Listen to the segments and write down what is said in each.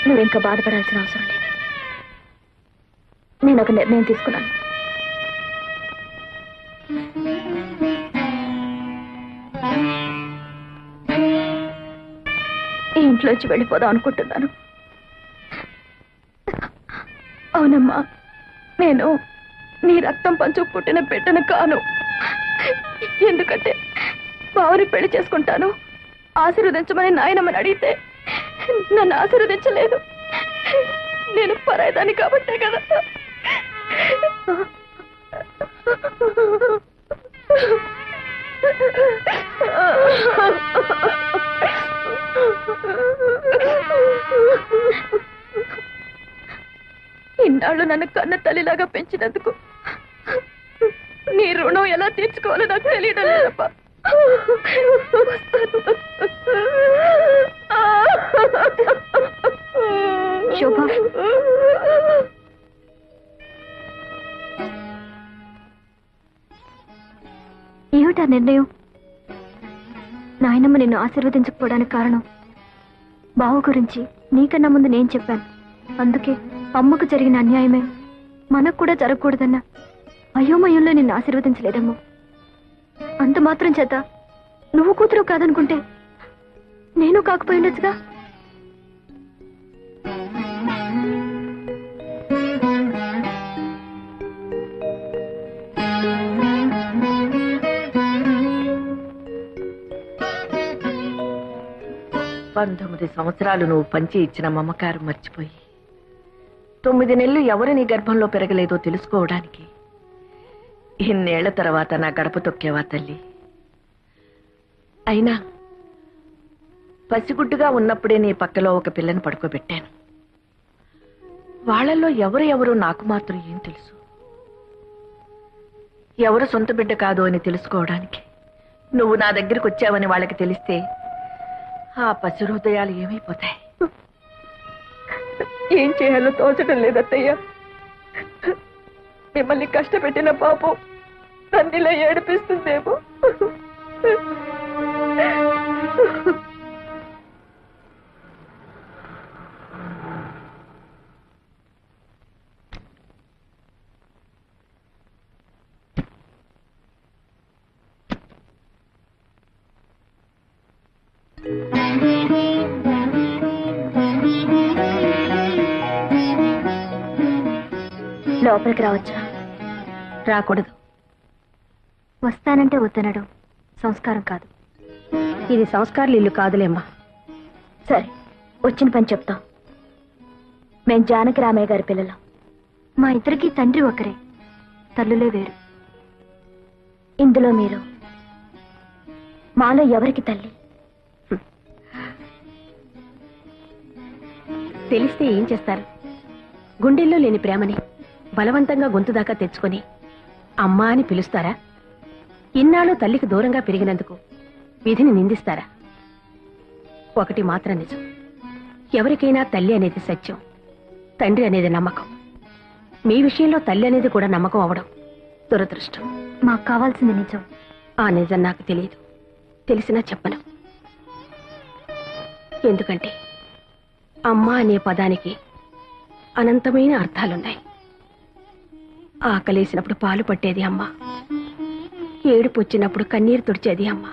నువ్వు ఇంకా బాధపడాల్సిన అవసరం లేదు. నేను ఒక నిర్ణయం తీసుకున్నాను. ఈ ఇంట్లోంచి వెళ్ళిపోదాం అనుకుంటున్నాను. అవునమ్మా, నేను నీ రక్తం పంచు పుట్టిన బిడ్డను కాను. ఎందుకంటే బావని పెళ్లి చేసుకుంటాను, ఆశీర్వదించమని నాయనమ్మని అడిగితే నన్ను ఆశీర్వదించలేదు. నేను పరాయిదాన్ని కాబట్టే కదా. ఇన్నాళ్ళు నన్ను కన్న తల్లిలాగా పెంచినందుకు నీ రుణం ఎలా తీర్చుకోవాలో నాకు తెలియడం లేదప్పా. శోభ, ఏమిటా నిర్ణయం? నాయనమ్మ నిన్ను ఆశీర్వదించకపోవడానికి కారణం బావ గురించి నీకన్నా ముందు నేను చెప్పాను. అందుకే అమ్మకు జరిగిన అన్యాయమే మనకు కూడా జరగకూడదన్న అయోమయంలో నిన్ను ఆశీర్వదించలేదమ్మా. అంత మాత్రం చేత నువ్వు కూతురు కాదనుకుంటే నేను కాకపోయిండొచ్చుగా. పంతొమ్మిది సంవత్సరాలు నువ్వు పంచి ఇచ్చిన మమకారం మర్చిపోయి 9 నెలలు ఎవరు నీ గర్భంలో పెరగలేదో తెలుసుకోవడానికి ఇన్నేళ్ల తర్వాత నా గడప తొక్కేవా తల్లి. అయినా పసిగుడ్డుగా ఉన్నప్పుడే నీ పక్కలో ఒక పిల్లని పడుకోబెట్టాను. వాళ్ళల్లో ఎవరు నాకు మాత్రం ఏం తెలుసు? ఎవరు సొంత బిడ్డ కాదు అని తెలుసుకోవడానికి నువ్వు నా దగ్గరికి వచ్చావని వాళ్ళకి తెలిస్తే ఆ పసి హృదయాలు ఏమైపోతాయి? ఏం చేయాలో తోచడం లేదత్తయ్య. మిమ్మల్ని కష్టపెట్టిన పాపం నన్నిలా ఏడిపిస్తుందేమో. లోపలికి రావచ్చా? రాకూడదు. వస్తానంటే వద్దనడం సంస్కారం కాదు. ఇది సంస్కారాలు ఇల్లు కాదులేమ్మా. సరే, వచ్చిన పని చెప్తాం. మేం జానకి రామయ్య గారి పిల్లలం. మా ఇద్దరికి తండ్రి ఒకరే, తల్లులే వేరు. ఇందులో మీరు మాలో ఎవరికి తల్లి? తెలిస్తే ఏం చేస్తారు? గుండెల్లో లేని ప్రేమని బలవంతంగా గొంతు దాకా తెచ్చుకొని అమ్మా అని పిలుస్తారా? ఇన్నాళ్ళు తల్లికి దూరంగా పెరిగినందుకు విధిని నిందిస్తారా? ఒకటి మాత్రం నిజం, ఎవరికైనా తల్లి అనేది సత్యం, తండ్రి అనేది నమ్మకం. మీ విషయంలో తల్లి అనేది కూడా నమ్మకం అవడం దురదృష్టం. మాకు కావాల్సింది నిజం. ఆ నిజం నాకు తెలియదు, తెలిసినా చెప్పను. ఎందుకంటే అమ్మ అనే పదానికి అనంతమైన అర్థాలున్నాయి. ఆకలేసినప్పుడు పాలు పట్టేది అమ్మ, ఏడుపు వచ్చినప్పుడు కన్నీరు తుడిచేది అమ్మ,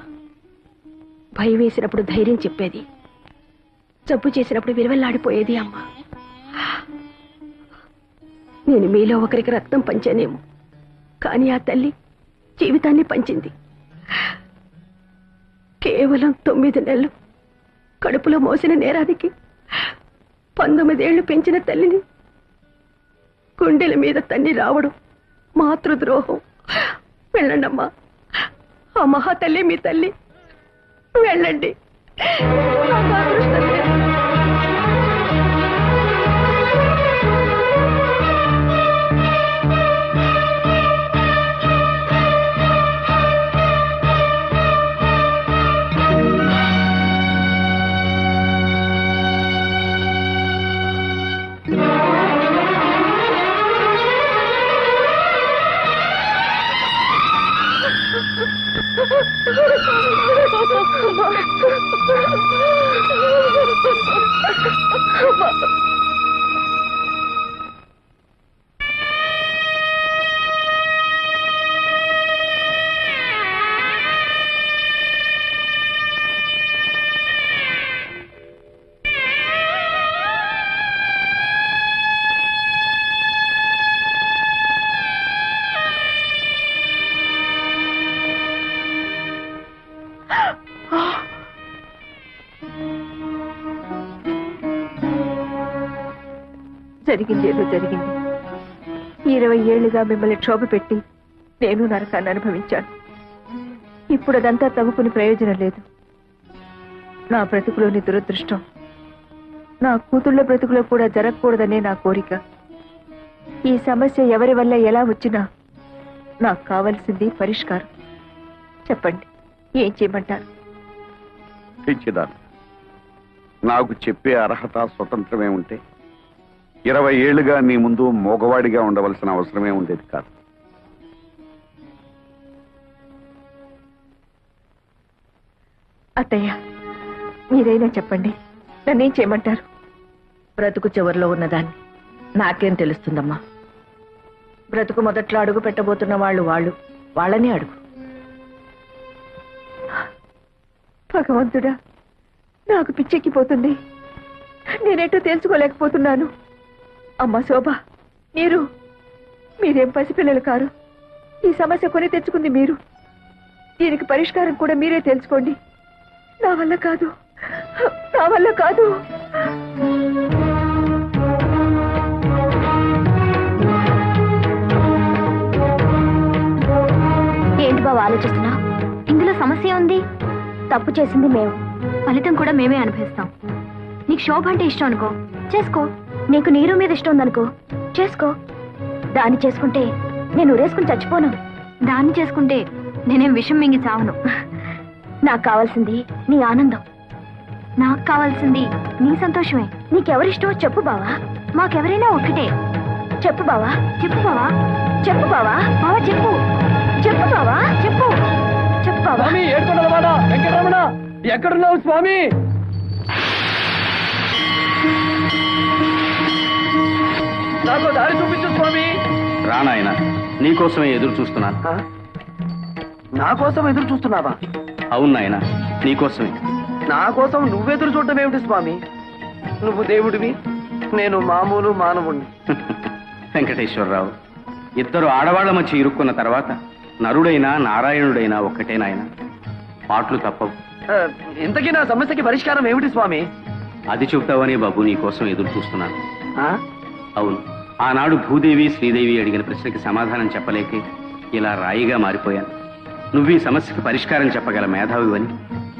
భయం వేసినప్పుడు ధైర్యం చెప్పేది, జబ్బు చేసినప్పుడు విలువెల్లాడిపోయేది అమ్మ. నేను మీలో ఒకరికి రక్తం పంచానేమో, కానీ ఆ తల్లి జీవితాన్ని పంచింది. కేవలం 9 నెలలు కడుపులో మోసిన నేరానికి 19 ఏళ్లు పెంచిన తల్లిని గుండెల మీద తన్ని రావడం మాతృద్రోహం. వెళ్ళండమ్మా, ఆ మహాతల్లి మీ తల్లి. వెళ్ళండి. నాకు అదృష్టం లేదు. జరిగింది ఏదో జరిగింది. 20 ఏళ్లుగా మిమ్మల్ని క్షోభ పెట్టి నేను నరకాన్ని అనుభవించాను. ఇప్పుడు అదంతా తవ్వుకుని ప్రయోజనం లేదు. నా బ్రతుకులోని దురదృష్టం నా కూతుళ్ళ బ్రతుకులో కూడా జరగకూడదనే నా కోరిక. ఈ సమస్య ఎవరి వల్ల ఎలా వచ్చినా నాకు కావలసింది పరిష్కారం. చెప్పండి, ఏం చేయమంటారు? పిచ్చిదాన్ని, నాకు చెప్పే అర్హత స్వతంత్రమే ఉంటే 20 ఏళ్లుగా నీ ముందు మోగవాడిగా ఉండవలసిన అవసరమే ఉండేది కాదు. అత్తయ్య, మీరైనా చెప్పండి, నన్నేం చేయమంటారు? బ్రతుకు చివరిలో ఉన్నదాన్ని నాకేం తెలుస్తుందమ్మా? బ్రతుకు మొదట్లో అడుగు పెట్టబోతున్న వాళ్ళని అడుగు. భగవంతుడా, నాకు పిచ్చెక్కిపోతుంది. నేనేటో తెలుసుకోలేకపోతున్నాను. అమ్మ శోభ, మీరేం పసిపిల్లలు కారు. ఈ సమస్య కొని తెచ్చుకుంది మీరు. దీనికి పరిష్కారం కూడా మీరే తెలుసుకోండి. నా వల్ల కాదు, నా వల్ల కాదు. ఏంటి బావ ఆలోచిస్తున్నా? ఇందులో సమస్య ఉంది. తప్పు చేసింది మేము, ఫలితం కూడా మేమే అనుభవిస్తాం. నీకు శోభ అంటే ఇష్టం అనుకో, చేసుకో. నీకు నీరు మీద ఇష్టం ఉందనుకో, చేసుకో. దాన్ని చేసుకుంటే నేను ఉరేసుకుని చచ్చిపోను. దాన్ని చేసుకుంటే నేనేం విషం మింగి చావను. నాకు కావాల్సింది నీ ఆనందం, నాకు కావాల్సింది నీ సంతోషమే. నీకెవరిష్టమో చెప్పు బావా, మాకెవరైనా ఒక్కటే. చెప్పు బావా, చెప్పు బావా, చెప్పు బావా, బావా చెప్పు, చెప్పు బావా, చెప్పు, చెప్పు బావా. వెంకటరమణ, ఎక్కడున్నావు స్వామి? నాకు దారి చూపించు స్వామి. రానాయన, నీకోసమే ఎదురు చూస్తున్నాను. నా కోసం ఎదురు చూస్తున్నావా? అవును నాయన, నీకోసమే. నా కోసం నువ్వెదురు చూడటం ఏమిటి స్వామి? నువ్వు దేవుడివి, నేను మామూలు మానవుణ్ణి. వెంకటేశ్వరరావు, ఇద్దరు ఆడవాళ్ల మధ్య ఇరుక్కున్న తర్వాత నరుడైనా నారాయణుడైనా ఒక్కటే నాయన. పాటలు తప్పవు. ఇంతకీ నా సమస్యకి పరిష్కారం ఏమిటి స్వామి? అది చెబుతావని బాబు నీకోసం ఎదురు చూస్తున్నాను. ఆ? అవును, ఆనాడు భూదేవి శ్రీదేవి అడిగిన ప్రశ్నకి సమాధానం చెప్పలేకే ఇలా రాయిగా మారిపోయాను. నువ్వు ఈ సమస్యకి పరిష్కారం చెప్పగల మేధావివని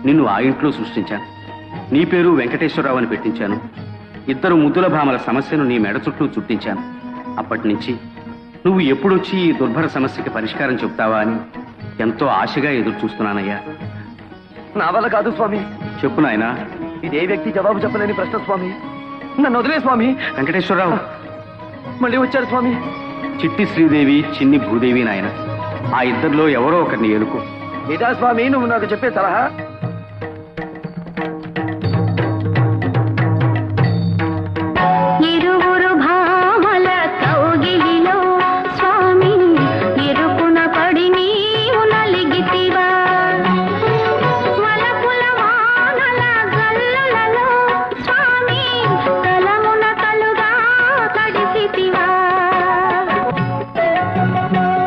నిన్ను ఆ ఇంట్లో సృష్టించాను. నీ పేరు వెంకటేశ్వరరావు అని పెట్టించాను. ఇద్దరు ముద్దుల భామల సమస్యను నీ మెడ చుట్టూ చుట్టించాను. అప్పటి నుంచి నువ్వు ఎప్పుడొచ్చి ఈ దుర్భర సమస్యకి పరిష్కారం చెప్తావా అని ఎంతో ఆశగా ఎదురు చూస్తున్నానయ్యా. నా వల్ల కాదు స్వామి. చెప్పు నాయనా. ఇదే వ్యక్తి జవాబు చెప్పలేని ప్రశ్న స్వామి. నన్ను వదిలే స్వామి. వెంకటేశ్వరరావు, మళ్ళీ వచ్చారు స్వామి. చిట్టి శ్రీదేవి, చిన్ని భూదేవి నాయన. ఆ ఇద్దరిలో ఎవరో ఒకరిని ఎలుకో. ఇదా స్వామి నువ్వు నాకు చెప్పే సలహా?